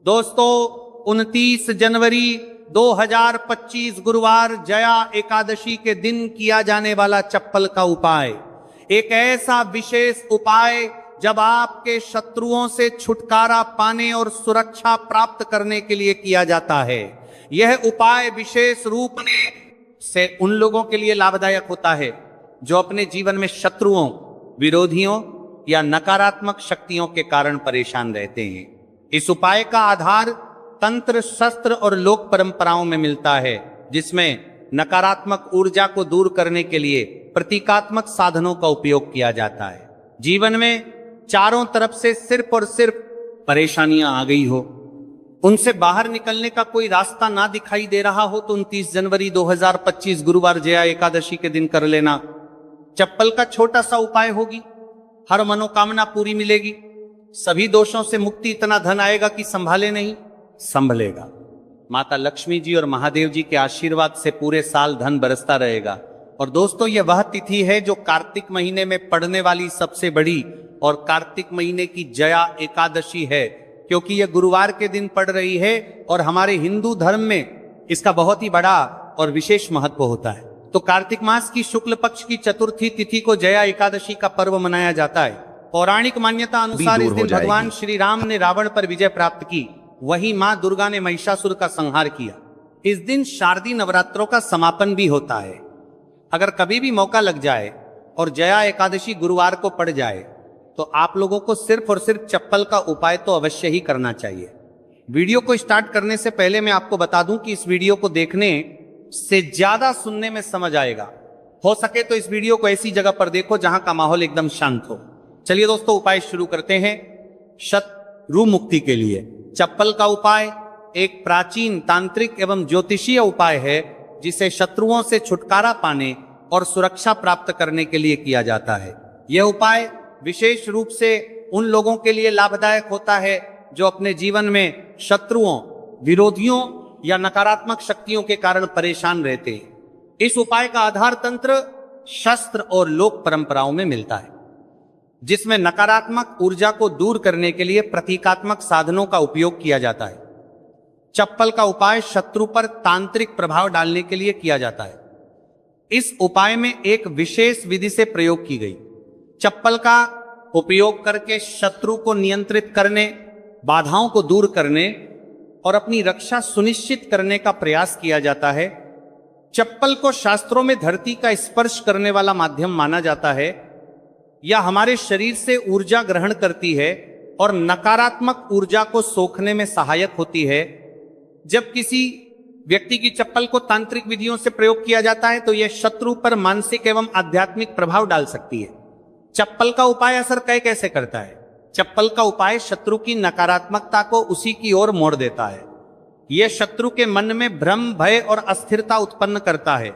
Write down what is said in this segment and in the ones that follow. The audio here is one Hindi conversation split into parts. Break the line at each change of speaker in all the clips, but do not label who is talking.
दोस्तों 29 जनवरी 2025 गुरुवार जया एकादशी के दिन किया जाने वाला चप्पल का उपाय एक ऐसा विशेष उपाय जब आपके शत्रुओं से छुटकारा पाने और सुरक्षा प्राप्त करने के लिए किया जाता है। यह उपाय विशेष रूप से उन लोगों के लिए लाभदायक होता है जो अपने जीवन में शत्रुओं, विरोधियों या नकारात्मक शक्तियों के कारण परेशान रहते हैं। इस उपाय का आधार तंत्र, शस्त्र और लोक परंपराओं में मिलता है, जिसमें नकारात्मक ऊर्जा को दूर करने के लिए प्रतीकात्मक साधनों का उपयोग किया जाता है। जीवन में चारों तरफ से सिर्फ और सिर्फ परेशानियां आ गई हो, उनसे बाहर निकलने का कोई रास्ता ना दिखाई दे रहा हो, तो 29 जनवरी 2025 गुरुवार जया एकादशी के दिन कर लेना। चप्पल का छोटा सा उपाय होगी, हर मनोकामना पूरी मिलेगी, सभी दोषों से मुक्ति, इतना धन आएगा कि संभाले नहीं संभलेगा। माता लक्ष्मी जी और महादेव जी के आशीर्वाद से पूरे साल धन बरसता रहेगा। और दोस्तों, यह वह तिथि है जो कार्तिक महीने में पड़ने वाली सबसे बड़ी और कार्तिक महीने की जया एकादशी है, क्योंकि यह गुरुवार के दिन पड़ रही है और हमारे हिंदू धर्म में इसका बहुत ही बड़ा और विशेष महत्व होता है। तो कार्तिक मास की शुक्ल पक्ष की चतुर्थी तिथि को जया एकादशी का पर्व मनाया जाता है। पौराणिक मान्यता अनुसार इस दिन भगवान श्री राम ने रावण पर विजय प्राप्त की, वहीं मां दुर्गा ने महिषासुर का संहार किया। इस दिन शारदीय नवरात्रों का समापन भी होता है। अगर कभी भी मौका लग जाए और जया एकादशी गुरुवार को पड़ जाए तो आप लोगों को सिर्फ और सिर्फ चप्पल का उपाय तो अवश्य ही करना चाहिए। वीडियो को स्टार्ट करने से पहले मैं आपको बता दूं कि इस वीडियो को देखने से ज्यादा सुनने में समझ आएगा। हो सके तो इस वीडियो को ऐसी जगह पर देखो जहां का माहौल एकदम शांत हो। चलिए दोस्तों, उपाय शुरू करते हैं। शत्रु मुक्ति के लिए चप्पल का उपाय एक प्राचीन तांत्रिक एवं ज्योतिषीय उपाय है, जिसे शत्रुओं से छुटकारा पाने और सुरक्षा प्राप्त करने के लिए किया जाता है। यह उपाय विशेष रूप से उन लोगों के लिए लाभदायक होता है जो अपने जीवन में शत्रुओं, विरोधियों या नकारात्मक शक्तियों के कारण परेशान रहते हैं। इस उपाय का आधार तंत्र, शस्त्र और लोक परंपराओं में मिलता है, जिसमें नकारात्मक ऊर्जा को दूर करने के लिए प्रतीकात्मक साधनों का उपयोग किया जाता है। चप्पल का उपाय शत्रु पर तांत्रिक प्रभाव डालने के लिए किया जाता है। इस उपाय में एक विशेष विधि से प्रयोग की गई चप्पल का उपयोग करके शत्रु को नियंत्रित करने, बाधाओं को दूर करने और अपनी रक्षा सुनिश्चित करने का प्रयास किया जाता है। चप्पल को शास्त्रों में धरती का स्पर्श करने वाला माध्यम माना जाता है, या हमारे शरीर से ऊर्जा ग्रहण करती है और नकारात्मक ऊर्जा को सोखने में सहायक होती है। जब किसी व्यक्ति की चप्पल को तांत्रिक विधियों से प्रयोग किया जाता है तो यह शत्रु पर मानसिक एवं आध्यात्मिक प्रभाव डाल सकती है। चप्पल का उपाय असर कैसे करता है? चप्पल का उपाय शत्रु की नकारात्मकता को उसी की ओर मोड़ देता है। यह शत्रु के मन में भ्रम, भय और अस्थिरता उत्पन्न करता है,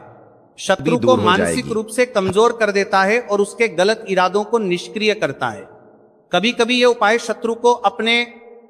शत्रु को मानसिक रूप से कमजोर कर देता है और उसके गलत इरादों को निष्क्रिय करता है। कभी कभी यह उपाय शत्रु को अपने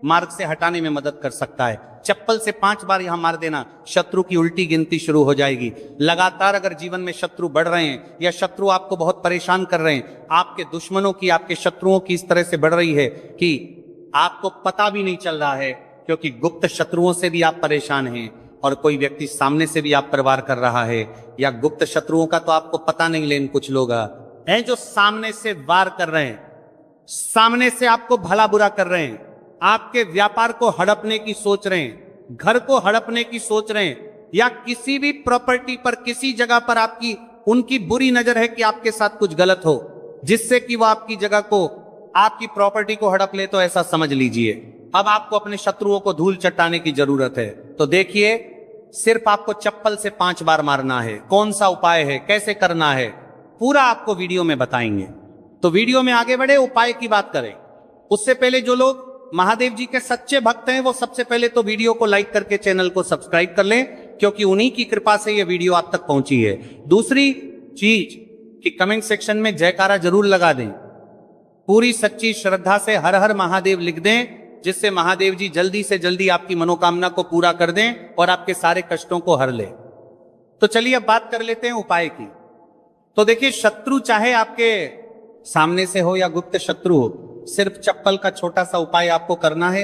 मार्ग से हटाने में मदद कर सकता है। चप्पल से 5 बार यहां मार देना, शत्रु की उल्टी गिनती शुरू हो जाएगी। लगातार अगर जीवन में शत्रु बढ़ रहे हैं या शत्रु आपको बहुत परेशान कर रहे हैं, आपके दुश्मनों की, आपके शत्रुओं की इस तरह से बढ़ रही है कि आपको पता भी नहीं चल रहा है, क्योंकि गुप्त शत्रुओं से भी आप परेशान हैं और कोई व्यक्ति सामने से भी आप पर वार कर रहा है, या गुप्त शत्रुओं का तो आपको पता नहीं, लेकिन कुछ लोग हैं जो सामने से वार कर रहे हैं, सामने से आपको भला बुरा कर रहे हैं, आपके व्यापार को हड़पने की सोच रहे हैं, घर को हड़पने की सोच रहे हैं, या किसी भी प्रॉपर्टी पर, किसी जगह पर आपकी उनकी बुरी नजर है कि आपके साथ कुछ गलत हो, जिससे कि वो आपकी जगह को, आपकी प्रॉपर्टी को हड़प ले, तो ऐसा समझ लीजिए अब आपको अपने शत्रुओं को धूल चटाने की जरूरत है। तो देखिए, सिर्फ आपको चप्पल से 5 बार मारना है। कौन सा उपाय है, कैसे करना है, पूरा आपको वीडियो में बताएंगे। तो वीडियो में आगे बढ़े, उपाय की बात करें उससे पहले जो लोग महादेव जी के सच्चे भक्त हैं वो सबसे पहले तो वीडियो को लाइक करके चैनल को सब्सक्राइब कर लें, क्योंकि उन्हीं की कृपा से यह वीडियो आप तक पहुंची है। दूसरी चीज कि कमेंट सेक्शन में जयकारा जरूर लगा दें, पूरी सच्ची श्रद्धा से हर हर महादेव लिख दें, जिससे महादेव जी जल्दी से जल्दी आपकी मनोकामना को पूरा कर दें और आपके सारे कष्टों को हर ले। तो चलिए अब बात कर लेते हैं उपाय की। तो देखिए, शत्रु चाहे आपके सामने से हो या गुप्त शत्रु हो, सिर्फ चप्पल का छोटा सा उपाय आपको करना है।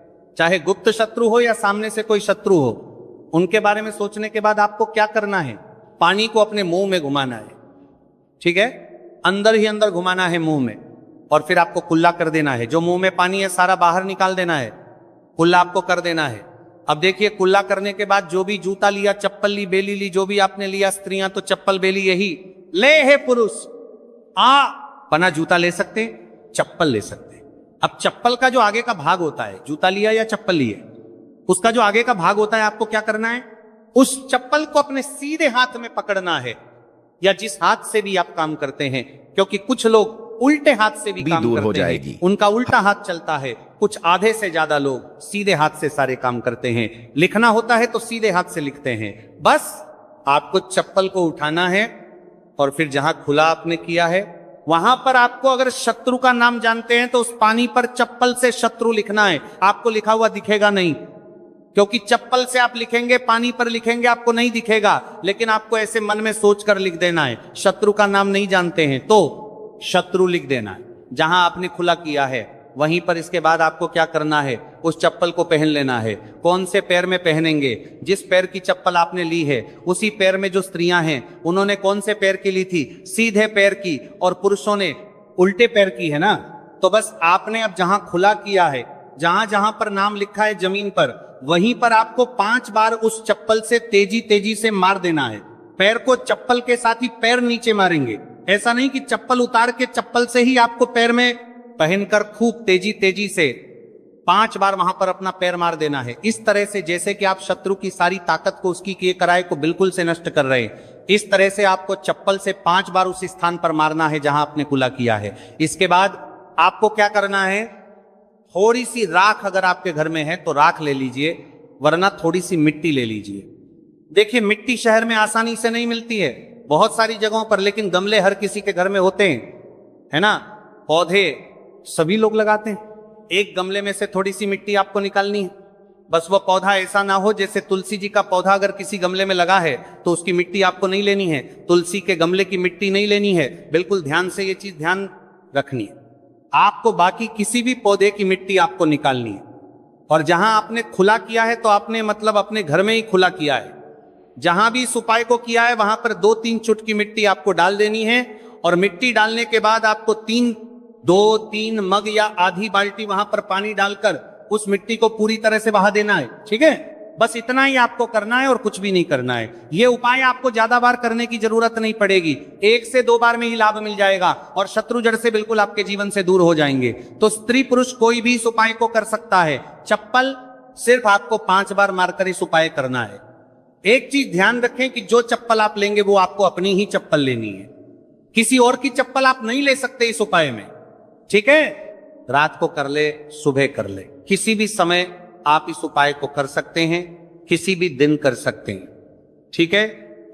चाहे गुप्त शत्रु हो या सामने से कोई शत्रु हो, उनके बारे में सोचने के बाद आपको क्या करना है? पानी को अपने मुंह में घुमाना है, ठीक है, अंदर ही अंदर घुमाना है मुंह में, और फिर आपको कुल्ला कर देना है। जो मुंह में पानी है सारा बाहर निकाल देना है, कुल्ला आपको कर देना है। अब देखिए, कुल्ला करने के बाद जो भी जूता लिया, चप्पल ली, बेली ली, जो भी आपने लिया, स्त्रियां तो चप्पल बेली यही ले है, पुरुष पना जूता ले सकते, चप्पल ले सकते। अब चप्पल का जो आगे का भाग होता है, जूता लिया या चप्पल लिए, उसका जो आगे का भाग होता है, आपको क्या करना है? उस चप्पल को अपने सीधे हाथ में पकड़ना है, या जिस हाथ से भी आप काम करते हैं, क्योंकि कुछ लोग उल्टे हाथ से भी काम
दूर
करते
हो जाएगी।
हैं, उनका उल्टा हाथ चलता है। कुछ आधे से ज्यादा लोग सीधे हाथ से सारे काम करते हैं। लिखना होता है तो सीधे हाथ से लिखते हैं। बस आपको चप्पल को उठाना है और फिर जहां खुला आपने किया है वहां पर आपको, अगर शत्रु का नाम जानते हैं तो उस पानी पर चप्पल से शत्रु लिखना है। आपको लिखा हुआ दिखेगा नहीं, क्योंकि चप्पल से आप लिखेंगे, पानी पर लिखेंगे आपको नहीं दिखेगा, लेकिन आपको ऐसे मन में सोचकर लिख देना है। शत्रु का नाम नहीं जानते हैं तो शत्रु लिख देना है जहां आपने खुला किया है वहीं पर। इसके बाद आपको क्या करना है, उस चप्पल को पहन लेना है। कौन से पैर में पहनेंगे? जिस पैर की चप्पल आपने ली है उसी पैर में। जो स्त्रियां हैं उन्होंने कौन से पैर की ली थी? सीधे पैर की, और पुरुषों ने उल्टे पैर की, है ना। तो बस आपने अब जहां खुला किया है, जहां जहां पर नाम लिखा है जमीन पर, वहीं पर आपको 5 बार उस चप्पल से तेजी तेजी से मार देना है। पैर को चप्पल के साथ ही पैर नीचे मारेंगे। ऐसा नहीं कि चप्पल उतार के चप्पल से ही आपको पैर में पहनकर खूब तेजी तेजी से 5 बार वहां पर अपना पैर मार देना है। इस तरह से जैसे कि आप शत्रु की सारी ताकत को, उसकी किए कराए को बिल्कुल से नष्ट कर रहे हैं। इस तरह से आपको चप्पल से 5 बार उस स्थान पर मारना है जहां आपने खुला किया है। इसके बाद आपको क्या करना है, थोड़ी सी राख अगर आपके घर में है तो राख ले लीजिए, वरना थोड़ी सी मिट्टी ले लीजिए। देखिए, मिट्टी शहर में आसानी से नहीं मिलती है बहुत सारी जगहों पर, लेकिन गमले हर किसी के घर में होते हैं, है ना। पौधे सभी लोग लगाते हैं। एक गमले में से थोड़ी सी मिट्टी आपको निकालनी है। बस वो पौधा ऐसा ना हो, जैसे तुलसी जी का पौधा अगर किसी गमले में लगा है तो उसकी मिट्टी आपको नहीं लेनी है, तुलसी के गमले की मिट्टी नहीं लेनी है। बिल्कुल ध्यान से ये चीज ध्यान रखनी है। आपको बाकी किसी भी पौधे की मिट्टी आपको निकालनी है। और जहां आपने खुला किया है तो आपने मतलब अपने घर में ही खुला किया है। जहां भी इस उपाय को किया है वहां पर 2-3 चुटकी मिट्टी आपको डाल देनी है। और मिट्टी डालने के बाद आपको 2-3 मग या आधी बाल्टी वहां पर पानी डालकर उस मिट्टी को पूरी तरह से बहा देना है। ठीक है, बस इतना ही आपको करना है और कुछ भी नहीं करना है। यह उपाय आपको ज्यादा बार करने की जरूरत नहीं पड़ेगी, 1 से 2 बार में ही लाभ मिल जाएगा और शत्रु जड़ से बिल्कुल आपके जीवन से दूर हो जाएंगे। तो स्त्री पुरुष कोई भी इस उपाय को कर सकता है। चप्पल सिर्फ आपको 5 बार मारकर इस उपाय करना है। एक चीज ध्यान रखें कि जो चप्पल आप लेंगे वो आपको अपनी ही चप्पल लेनी है, किसी और की चप्पल आप नहीं ले सकते इस उपाय में। ठीक है, रात को कर ले, सुबह कर ले, किसी भी समय आप इस उपाय को कर सकते हैं, किसी भी दिन कर सकते हैं। ठीक है,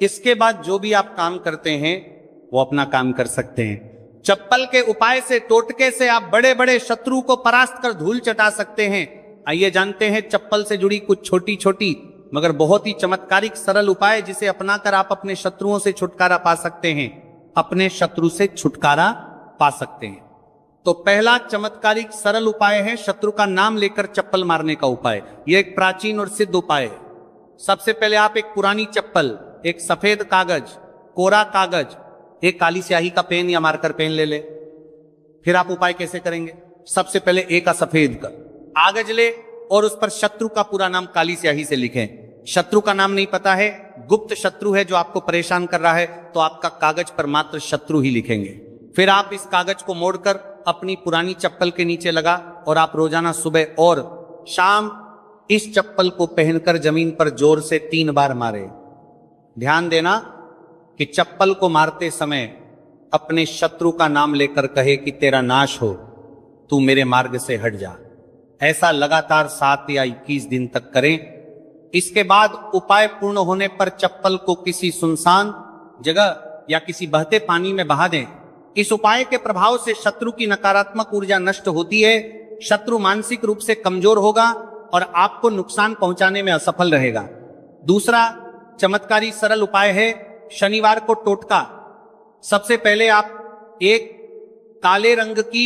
इसके बाद जो भी आप काम करते हैं वो अपना काम कर सकते हैं। चप्पल के उपाय से, टोटके से आप बड़े बड़े शत्रु को परास्त कर धूल चटा सकते हैं। आइए जानते हैं चप्पल से जुड़ी कुछ छोटी छोटी मगर बहुत ही चमत्कारिक सरल उपाय, जिसे अपनाकर आप अपने शत्रुओं से छुटकारा पा सकते हैं, अपने शत्रु से छुटकारा पा सकते हैं। तो पहला चमत्कारिक सरल उपाय है शत्रु का नाम लेकर चप्पल मारने का उपाय। यह एक प्राचीन और सिद्ध उपाय है। सबसे पहले आप एक पुरानी चप्पल, एक सफेद कागज, कोरा कागज, एक काली स्याही का पेन या मार्कर पेन ले ले। फिर आप उपाय कैसे करेंगे? सबसे पहले एक सफेद का कागज ले और उस पर शत्रु का पूरा नाम काली स्याही से लिखें। शत्रु का नाम नहीं पता है, गुप्त शत्रु है जो आपको परेशान कर रहा है, तो आपका कागज पर मात्र शत्रु ही लिखेंगे। फिर आप इस कागज को मोड़कर अपनी पुरानी चप्पल के नीचे लगा और आप रोजाना सुबह और शाम इस चप्पल को पहनकर जमीन पर जोर से 3 बार मारे। ध्यान देना कि चप्पल को मारते समय अपने शत्रु का नाम लेकर कहे कि तेरा नाश हो, तू मेरे मार्ग से हट जा। ऐसा लगातार 7 या 21 दिन तक करें। इसके बाद उपाय पूर्ण होने पर चप्पल को किसी सुनसान जगह या किसी बहते पानी में बहा दें। इस उपाय के प्रभाव से शत्रु की नकारात्मक ऊर्जा नष्ट होती है, शत्रु मानसिक रूप से कमजोर होगा और आपको नुकसान पहुंचाने में असफल रहेगा। दूसरा चमत्कारी सरल उपाय है शनिवार को टोटका। सबसे पहले आप एक काले रंग की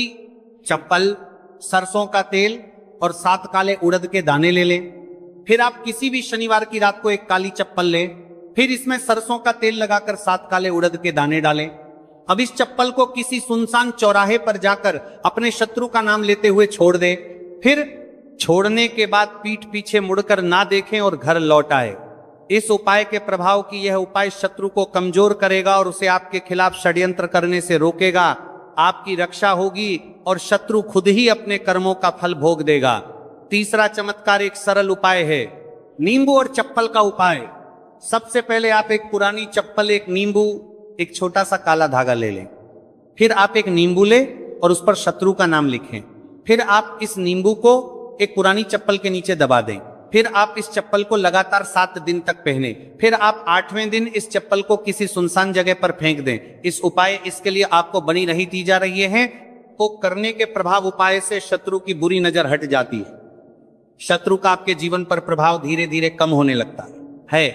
चप्पल, सरसों का तेल और 7 काले उड़द के दाने ले लें। फिर आप किसी भी शनिवार की रात को एक काली चप्पल लें, फिर इसमें सरसों का तेल लगाकर 7 काले उड़द के दाने डालें। अब इस चप्पल को किसी सुनसान चौराहे पर जाकर अपने शत्रु का नाम लेते हुए छोड़ दें। फिर छोड़ने के बाद पीठ पीछे मुड़कर ना देखें और घर लौट आए। इस उपाय के प्रभाव की यह उपाय शत्रु को कमजोर करेगा और उसे आपके खिलाफ षड्यंत्र करने से रोकेगा। आपकी रक्षा होगी और शत्रु खुद ही अपने कर्मों का फल भोग देगा। तीसरा चमत्कार एक सरल उपाय है नींबू और चप्पल का उपाय। सबसे पहले आप एक पुरानी चप्पल, एक नींबू, एक छोटा सा काला धागा ले लें। फिर आप एक नींबू ले और उस पर शत्रु का नाम लिखें। फिर आप इस नींबू को एक पुरानी चप्पल के नीचे दबा दें। फिर आप इस चप्पल को लगातार 7 दिन तक पहने, फिर आप 8वें दिन इस चप्पल को किसी सुनसान जगह पर फेंक दें। इस उपाय इसके लिए आपको बनी नहीं दी जा रही है, तो करने के प्रभाव उपाय से शत्रु की बुरी नजर हट जाती है, शत्रु का आपके जीवन पर प्रभाव धीरे धीरे कम होने लगता है।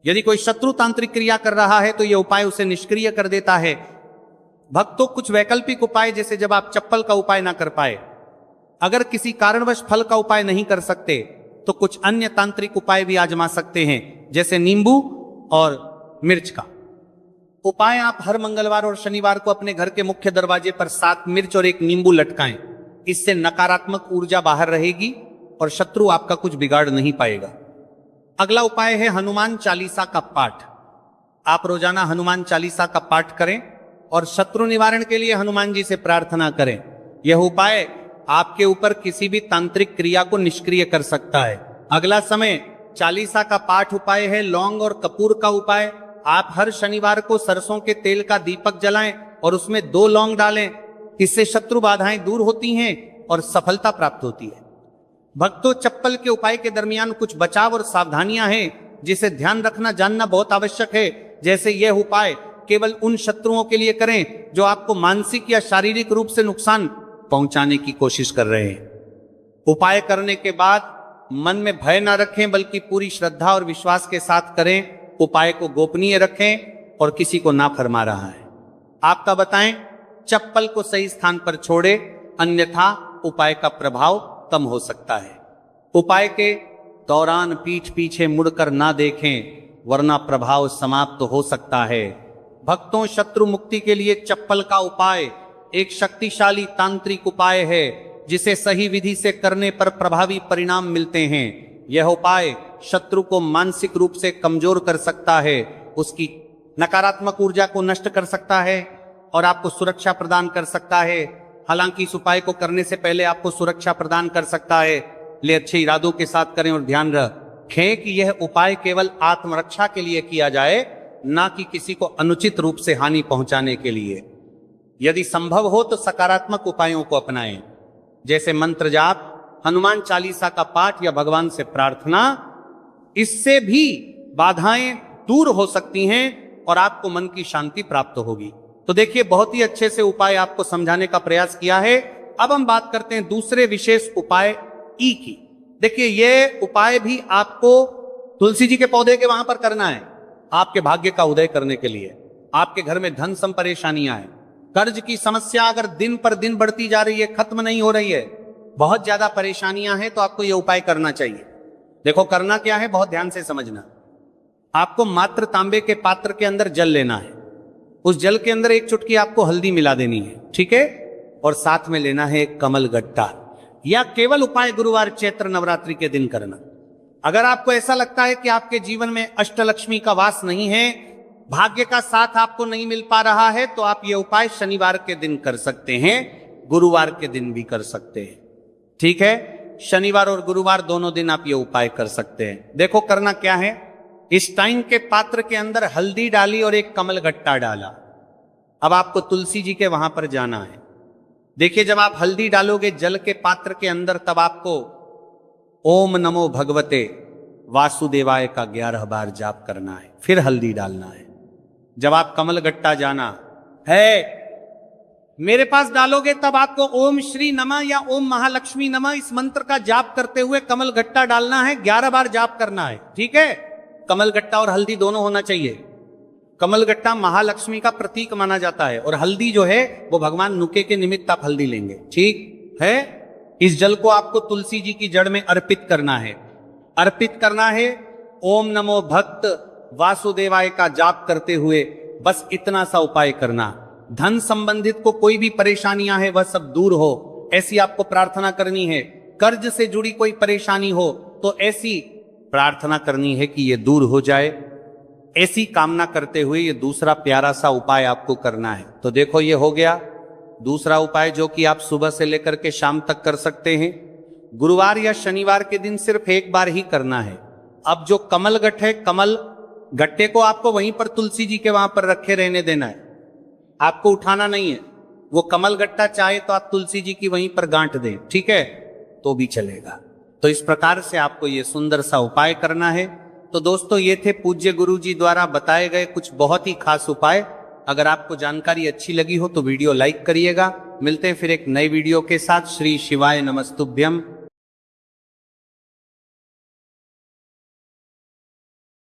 यदि कोई शत्रु तांत्रिक क्रिया कर रहा है तो यह उपाय उसे निष्क्रिय कर देता है। भक्तों, कुछ वैकल्पिक उपाय, जैसे जब आप चप्पल का उपाय ना कर पाए, अगर किसी कारणवश फल का उपाय नहीं कर सकते, तो कुछ अन्य तांत्रिक उपाय भी आजमा सकते हैं, जैसे नींबू और मिर्च का उपाय। आप हर मंगलवार और शनिवार को अपने घर के मुख्य दरवाजे पर 7 मिर्च और 1 नींबू लटकाएं। इससे नकारात्मक ऊर्जा बाहर रहेगी और शत्रु आपका कुछ बिगाड़ नहीं पाएगा। अगला उपाय है हनुमान चालीसा का पाठ। आप रोजाना हनुमान चालीसा का पाठ करें और शत्रु निवारण के लिए हनुमान जी से प्रार्थना करें। यह उपाय आपके ऊपर किसी भी तांत्रिक क्रिया को निष्क्रिय कर सकता है। अगला समय चालीसा का पाठ उपाय है लौंग और कपूर का उपाय। आप हर शनिवार को सरसों के तेल का दीपक जलाएं और उसमें 2 लौंग डालें। इससे शत्रु बाधाएं दूर होती हैं और सफलता प्राप्त होती है। भक्तों, चप्पल के उपाय के दरमियान कुछ बचाव और सावधानियां हैं जिसे ध्यान रखना जानना बहुत आवश्यक है। जैसे यह उपाय केवल उन शत्रुओं के लिए करें जो आपको मानसिक या शारीरिक रूप से नुकसान पहुंचाने की कोशिश कर रहे हैं। उपाय करने के बाद मन में भय ना रखें, बल्कि पूरी श्रद्धा और विश्वास के साथ करें। उपाय को गोपनीय रखें और किसी को ना फरमा रहा है आपका बताएं। चप्पल को सही स्थान पर छोड़े, अन्यथा उपाय का प्रभाव कम हो सकता है। उपाय के दौरान पीठ पीछे मुड़कर ना देखें, वरना प्रभाव समाप्त हो सकता है। भक्तों, शत्रु मुक्ति के लिए चप्पल का उपाय एक शक्तिशाली तांत्रिक उपाय है, जिसे सही विधि से करने पर प्रभावी परिणाम मिलते हैं। यह उपाय शत्रु को मानसिक रूप से कमजोर कर सकता है, उसकी नकारात्मक ऊर्जा को नष्ट कर सकता है और आपको सुरक्षा प्रदान कर सकता है। हालांकि इस उपाय को करने से पहले आपको सुरक्षा प्रदान कर सकता है, ले अच्छे इरादों के साथ करें और ध्यान रखें कि यह उपाय केवल आत्मरक्षा के लिए किया जाए, ना कि किसी को अनुचित रूप से हानि पहुंचाने के लिए। यदि संभव हो तो सकारात्मक उपायों को अपनाएं, जैसे मंत्र जाप, हनुमान चालीसा का पाठ या भगवान से प्रार्थना। इससे भी बाधाएं दूर हो सकती हैं और आपको मन की शांति प्राप्त होगी। तो देखिए, बहुत ही अच्छे से उपाय आपको समझाने का प्रयास किया है। अब हम बात करते हैं दूसरे विशेष उपाय ई की। देखिए, ये उपाय भी आपको तुलसी जी के पौधे के वहां पर करना है, आपके भाग्य का उदय करने के लिए। आपके घर में धन सम परेशानियां हैं, कर्ज की समस्या अगर दिन पर दिन बढ़ती जा रही है, खत्म नहीं हो रही है, बहुत ज्यादा परेशानियां हैं, तो आपको यह उपाय करना चाहिए। देखो, करना क्या है, बहुत ध्यान से समझना। आपको मात्र तांबे के पात्र के अंदर जल लेना है, उस जल के अंदर 1 चुटकी आपको हल्दी मिला देनी है, ठीक है, और साथ में लेना है एक कमल गट्टा। या केवल उपाय गुरुवार चैत्र नवरात्रि के दिन करना। अगर आपको ऐसा लगता है कि आपके जीवन में अष्टलक्ष्मी का वास नहीं है, भाग्य का साथ आपको नहीं मिल पा रहा है, तो आप ये उपाय शनिवार के दिन कर सकते हैं, गुरुवार के दिन भी कर सकते हैं, ठीक है। शनिवार और गुरुवार दोनों दिन आप ये उपाय कर सकते हैं। देखो, करना क्या है, इस टाइम के पात्र के अंदर हल्दी डाली और एक कमल गट्टा डाला। अब आपको तुलसी जी के वहां पर जाना है। देखिए, जब आप हल्दी डालोगे जल के पात्र के अंदर, तब आपको ओम नमो भगवते वासुदेवाय का 11 बार जाप करना है, फिर हल्दी डालना है। जब आप कमल गट्टा जाना है मेरे पास डालोगे, तब आपको ओम श्री नमः या ओम महालक्ष्मी नमः इस मंत्र का जाप करते हुए कमल गट्टा डालना है, 11 बार जाप करना है, ठीक है। कमल गट्टा और हल्दी दोनों होना चाहिए। कमल गट्टा महालक्ष्मी का प्रतीक माना जाता है और हल्दी जो है वो भगवान नुके के निमित्त आप हल्दी लेंगे, ठीक है। इस जल को आपको तुलसी जी की जड़ में अर्पित करना है। अर्पित करना है ओम नमो भक्त वासुदेवाय का जाप करते हुए, बस इतना सा उपाय करना। धन संबंधित को कोई भी परेशानियां है वह सब दूर हो, ऐसी आपको प्रार्थना करनी है। कर्ज से जुड़ी कोई परेशानी हो तो ऐसी प्रार्थना करनी है कि यह दूर हो जाए। ऐसी कामना करते हुए ये दूसरा प्यारा सा उपाय आपको करना है। तो देखो, ये हो गया दूसरा उपाय, जो कि आप सुबह से लेकर के शाम तक कर सकते हैं। गुरुवार या शनिवार के दिन सिर्फ 1 बार ही करना है। अब जो कमल गट्ट है, कमल गट्टे को आपको वहीं पर तुलसी जी के वहां पर रखे रहने देना है, आपको उठाना नहीं है। वो कमल गट्टा चाहे तो आप तुलसी जी की वहीं पर गांठ दें, ठीक है, तो भी चलेगा। तो इस प्रकार से आपको ये सुंदर सा उपाय करना है। तो दोस्तों, ये थे पूज्य गुरु जी द्वारा बताए गए कुछ बहुत ही खास उपाय। अगर आपको जानकारी अच्छी लगी हो तो वीडियो लाइक करिएगा। मिलते हैं फिर एक नई वीडियो के साथ। श्री शिवाय नमस्तुभ्यम।